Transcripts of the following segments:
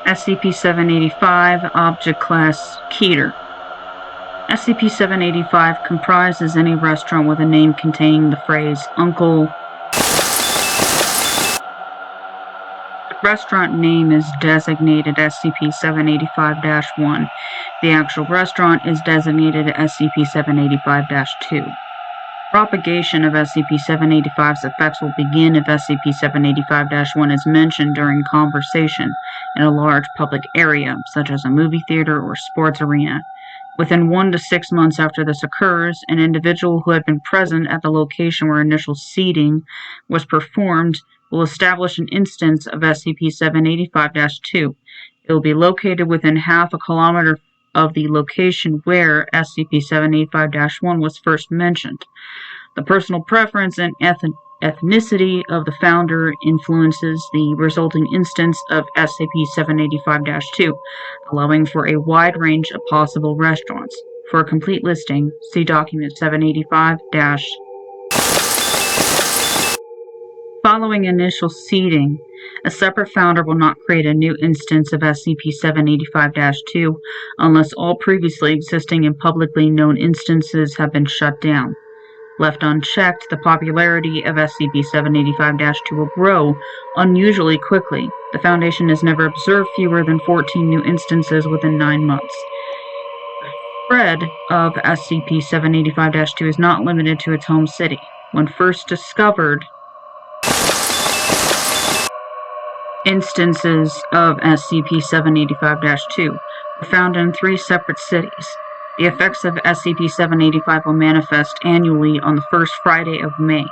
SCP-785 Object Class Keter. SCP-785 comprises any restaurant with a name containing the phrase Uncle. The restaurant name is designated SCP-785-1. The actual restaurant is designated SCP-785-2. Propagation of SCP-785's effects will begin if SCP-785-1 is mentioned during conversation in a large public area, such as a movie theater or sports arena. Within 1 to 6 months after this occurs, an individual who had been present at the location where initial seeding was performed will establish an instance of SCP-785-2. It will be located within half a kilometer of the location where SCP-785-1 was first mentioned. The personal preference and ethnicity of the founder influences the resulting instance of SCP-785-2, allowing for a wide range of possible restaurants. For a complete listing, see Document 785-. Following initial seeding, a separate founder will not create a new instance of SCP-785-2 unless all previously existing and publicly known instances have been shut down. Left unchecked, the popularity of SCP-785-2 will grow unusually quickly. The Foundation has never observed fewer than 14 new instances within 9 months. The spread of SCP-785-2 is not limited to its home city. When first discovered, instances of SCP-785-2 were found in 3 separate cities. The effects of SCP-785 will manifest annually on the first Friday of May,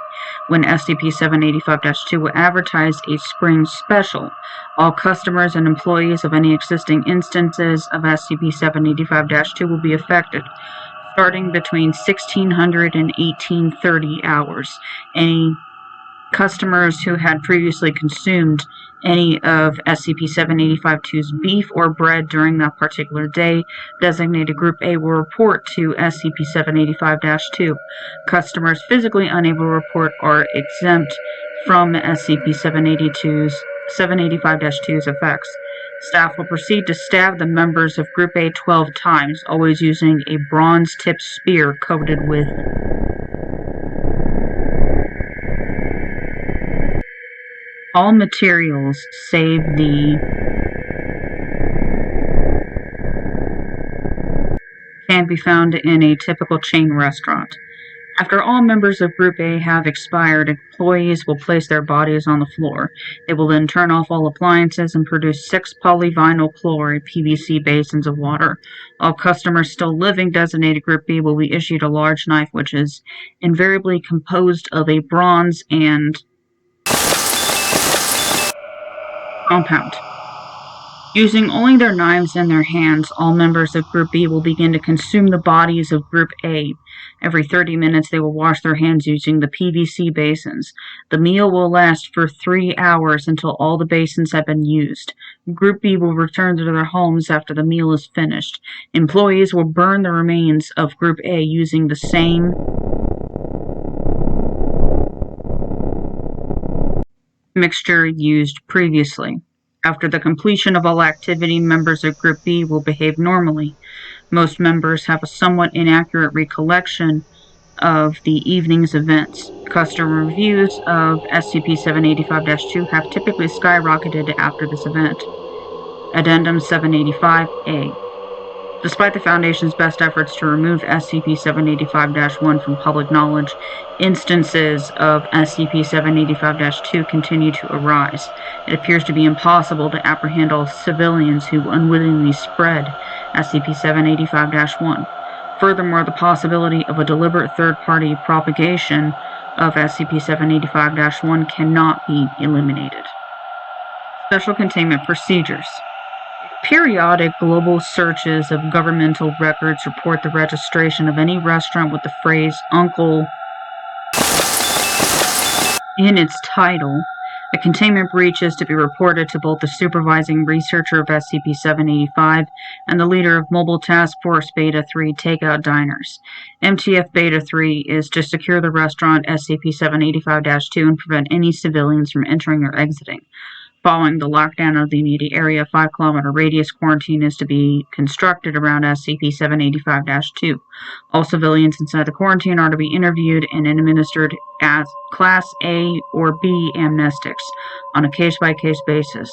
when SCP-785-2 will advertise a spring special. All customers and employees of any existing instances of SCP-785-2 will be affected. Starting between 1600 and 1830 hours, any customers who had previously consumed any of SCP-785-2's beef or bread during that particular day, designated Group A will report to SCP-785-2. Customers physically unable to report are exempt from SCP-785-2's effects. Staff will proceed to stab the members of Group A 12 times, always using a bronze-tipped spear coated with all materials save the can be found in a typical chain restaurant. After all members of Group A have expired, employees will place their bodies on the floor. They will then turn off all appliances and produce 6 polyvinyl chloride PVC basins of water. All customers still living designated Group B will be issued a large knife, which is invariably composed of a bronze and compound. Using only their knives in their hands, all members of Group B will begin to consume the bodies of Group A. Every 30 minutes they will wash their hands using the PVC basins. The meal will last for 3 hours until all the basins have been used. Group B will return to their homes after the meal is finished. Employees will burn the remains of Group A using the same mixture used previously. After the completion of all activity, members of Group B will behave normally. Most members have a somewhat inaccurate recollection of the evening's events. Customer reviews of SCP-785-2 have typically skyrocketed after this event. Addendum 785-A. Despite the Foundation's best efforts to remove SCP-785-1 from public knowledge, instances of SCP-785-2 continue to arise. It appears to be impossible to apprehend all civilians who unwittingly spread SCP-785-1. Furthermore, the possibility of a deliberate third-party propagation of SCP-785-1 cannot be eliminated. Special Containment Procedures. Periodic global searches of governmental records report the registration of any restaurant with the phrase Uncle in its title. A containment breach is to be reported to both the supervising researcher of SCP-785 and the leader of Mobile Task Force Beta-3 Takeout Diners. MTF Beta-3 is to secure the restaurant SCP-785-2 and prevent any civilians from entering or exiting. Following the lockdown of the immediate area, a 5-kilometer radius quarantine is to be constructed around SCP-785-2. All civilians inside the quarantine are to be interviewed and administered as Class A or B amnestics on a case-by-case basis.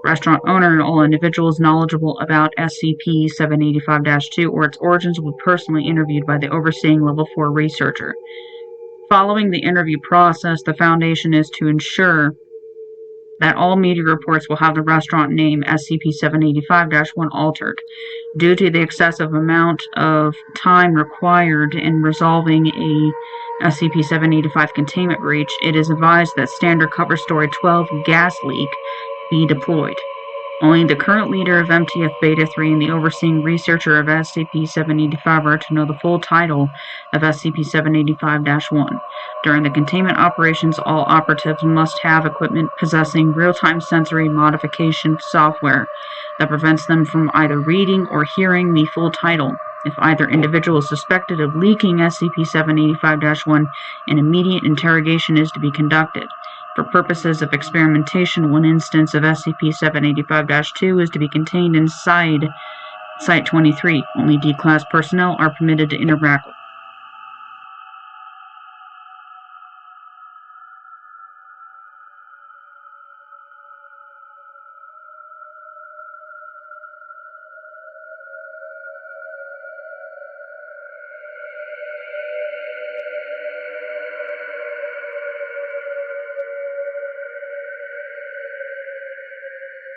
The restaurant owner and all individuals knowledgeable about SCP-785-2 or its origins will be personally interviewed by the overseeing Level 4 researcher. Following the interview process, the Foundation is to ensure that all media reports will have the restaurant name SCP-785-1 altered. Due to the excessive amount of time required in resolving a SCP-785 containment breach, it is advised that Standard Cover Story 12 gas leak be deployed. Only the current leader of MTF Beta-3 and the overseeing researcher of SCP-785 are to know the full title of SCP-785-1. During the containment operations, all operatives must have equipment possessing real-time sensory modification software that prevents them from either reading or hearing the full title. If either individual is suspected of leaking SCP-785-1, an immediate interrogation is to be conducted. For purposes of experimentation, one instance of SCP-785-2 is to be contained inside Site-23. Only D-Class personnel are permitted to interact with